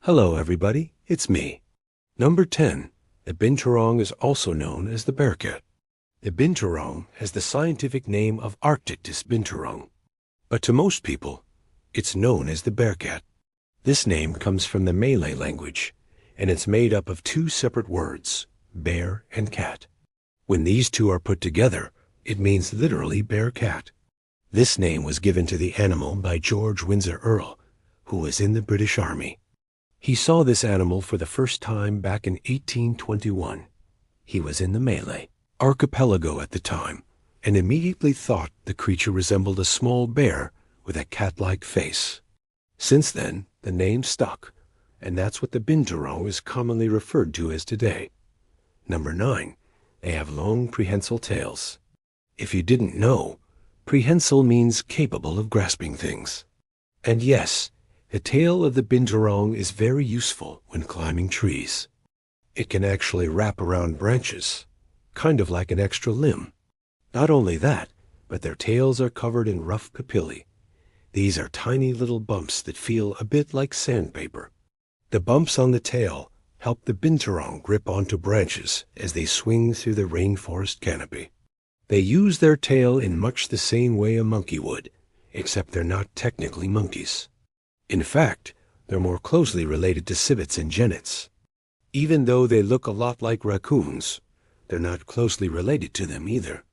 Hello, everybody. It's me. Number 10. The Binturong is also known as the bearcat. The Binturong has the scientific name of Arcticus binturong, but to most people, it's known as the bearcat. This name comes from the Malay language, and it's made up of two separate words, bear and cat. When these two are put together, it means literally bear-cat. This name was given to the animal by George Windsor Earl, who was in the British Army. He saw this animal for the first time back in 1821. He was in the Malay archipelago at the time, and immediately thought the creature resembled a small bear with a cat-like face. Since then, the name stuck, and that's what the Binturong is commonly referred to as today. Number 9. They have long prehensile tails. If you didn't know, prehensile means capable of grasping things. And yes, the tail of the Binturong is very useful when climbing trees. It can actually wrap around branches, kind of like an extra limb. Not only that, but their tails are covered in rough papillae. These are tiny little bumps that feel a bit like sandpaper. The bumps on the tail help the Binturong grip onto branches as they swing through the rainforest canopy. They use their tail in much the same way a monkey would, except they're not technically monkeys. In fact, they're more closely related to civets and genets. Even though they look a lot like raccoons, they're not closely related to them either.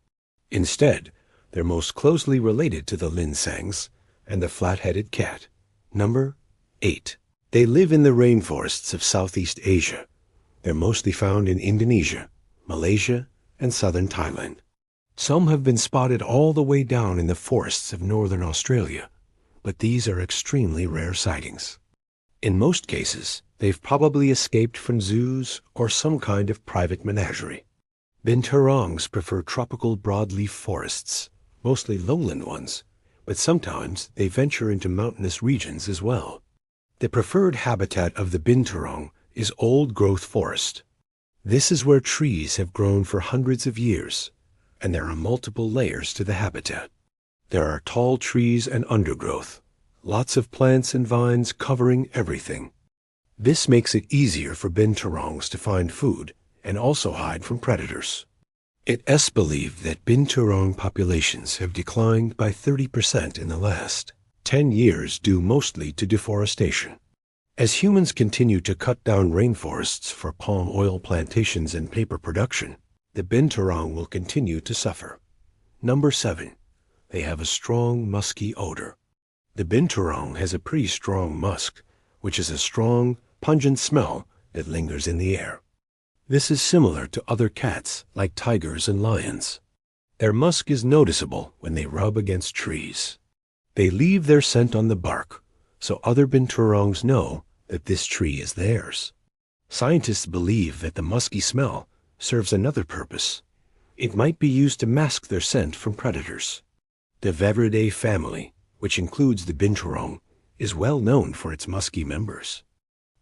Instead, they're most closely related to the linsangs and the flat-headed cat. Number 8. They live in the rainforests of Southeast Asia. They're mostly found in Indonesia, Malaysia, and southern Thailand. Some have been spotted all the way down in the forests of northern Australia, but these are extremely rare sightings. In most cases, they've probably escaped from zoos or some kind of private menagerie. Binturongs prefer tropical broadleaf forests, mostly lowland ones, but sometimes they venture into mountainous regions as well. The preferred habitat of the Binturong is old-growth forest. This is where trees have grown for hundreds of years, and there are multiple layers to the habitat. There are tall trees and undergrowth, lots of plants and vines covering everything. This makes it easier for Binturongs to find food and also hide from predators. It is believed that Binturong populations have declined by 30% in the last 10 years due mostly to deforestation. As humans continue to cut down rainforests for palm oil plantations and paper production, the Binturong will continue to suffer. Number 7. They have a strong, musky odor. The Binturong has a pretty strong musk, which is a strong, pungent smell that lingers in the air. This is similar to other cats like tigers and lions. Their musk is noticeable when they rub against trees. They leave their scent on the bark, so other Binturongs know that this tree is theirs. Scientists believe that the musky smell serves another purpose. It might be used to mask their scent from predators. The Viverridae family, which includes the Binturong, is well known for its musky members.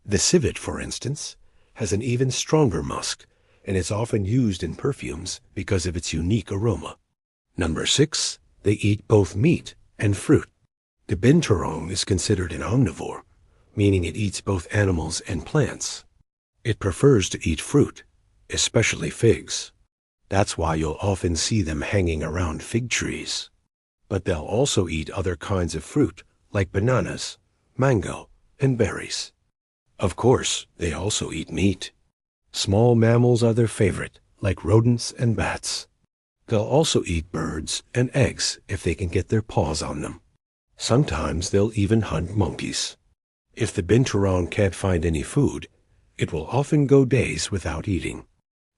The civet, for instance, has an even stronger musk, and is often used in perfumes because of its unique aroma. Number 6. They eat both meat and fruit. The Binturong is considered an omnivore, meaning it eats both animals and plants. It prefers to eat fruit, especially figs. That's why you'll often see them hanging around fig trees. But they'll also eat other kinds of fruit, like bananas, mango, and berries. Of course, they also eat meat. Small mammals are their favorite, like rodents and bats. They'll also eat birds and eggs if they can get their paws on them. Sometimes they'll even hunt monkeys. If the Binturong can't find any food, it will often go days without eating.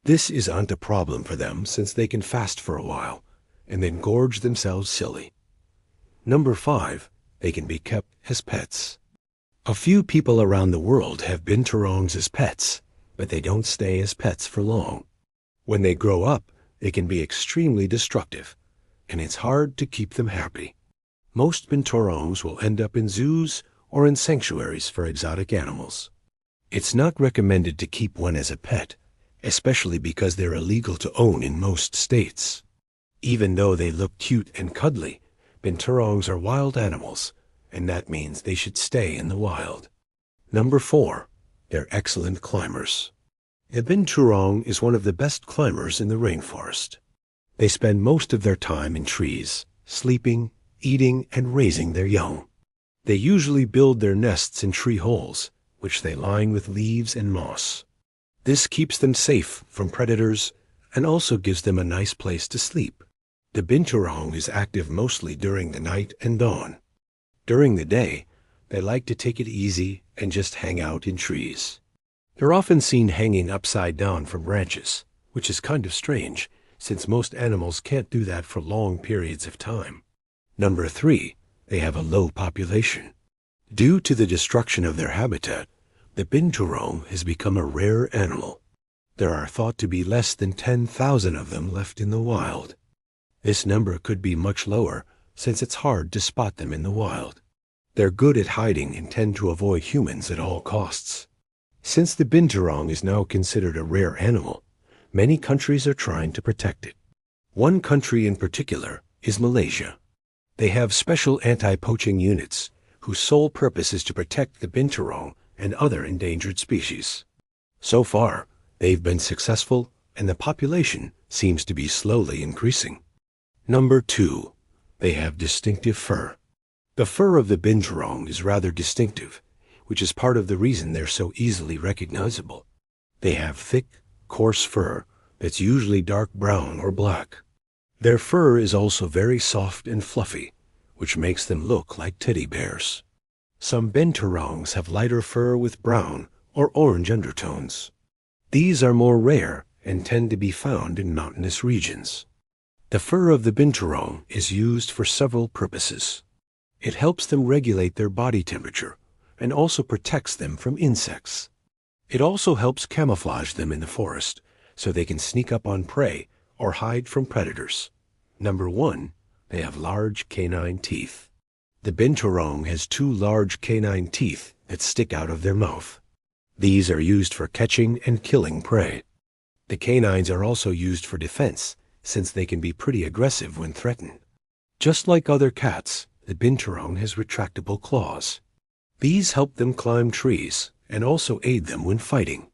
This isn't a problem for them since they can fast for a while and then gorge themselves silly. Number 5. They can be kept as pets. A few people around the world have Binturongs as pets, but they don't stay as pets for long. When they grow up, they can be extremely destructive, and it's hard to keep them happy. Most Binturongs will end up in zoos or in sanctuaries for exotic animals. It's not recommended to keep one as a pet, especially because they're illegal to own in most states. Even though they look cute and cuddly, Binturongs are wild animals, and that means they should stay in the wild. Number 4. They're excellent climbers. A Binturong is one of the best climbers in the rainforest. They spend most of their time in trees, sleeping, eating, and raising their young. They usually build their nests in tree holes, which they line with leaves and moss. This keeps them safe from predators and also gives them a nice place to sleep. The Binturong is active mostly during the night and dawn. During the day, they like to take it easy and just hang out in trees. They're often seen hanging upside down from branches, which is kind of strange, since most animals can't do that for long periods of time. Number 3. They have a low population. Due to the destruction of their habitat, the Binturong has become a rare animal. There are thought to be less than 10,000 of them left in the wild. This number could be much lower, since it's hard to spot them in the wild. They're good at hiding and tend to avoid humans at all costs. Since the Binturong is now considered a rare animal, many countries are trying to protect it. One country in particular is Malaysia. They have special anti-poaching units whose sole purpose is to protect the Binturong and other endangered species. So far, they've been successful, and the population seems to be slowly increasing. Number 2. They have distinctive fur. The fur of the Binturong is rather distinctive, which is part of the reason they're so easily recognizable. They have thick, coarse fur that's usually dark brown or black. Their fur is also very soft and fluffy, which makes them look like teddy bears. Some Binturongs have lighter fur with brown or orange undertones. These are more rare and tend to be found in mountainous regions. The fur of the Binturong is used for several purposes. It helps them regulate their body temperature and also protects them from insects. It also helps camouflage them in the forest so they can sneak up on prey or hide from predators. Number 1, they have large canine teeth. The Binturong has 2 large canine teeth that stick out of their mouth. These are used for catching and killing prey. The canines are also used for defense, since they can be pretty aggressive when threatened. Just like other cats, the Binturong has retractable claws. These help them climb trees and also aid them when fighting.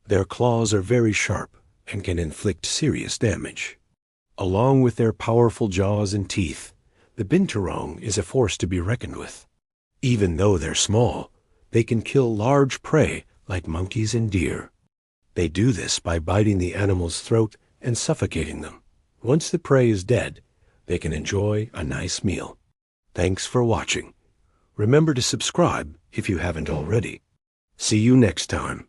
Their claws are very sharp and can inflict serious damage. Along with their powerful jaws and teeth, the Binturong is a force to be reckoned with. Even though they're small, they can kill large prey like monkeys and deer. They do this by biting the animal's throat and suffocating them. Once the prey is dead, they can enjoy a nice meal. Thanks for watching. Remember to subscribe if you haven't already. See you next time.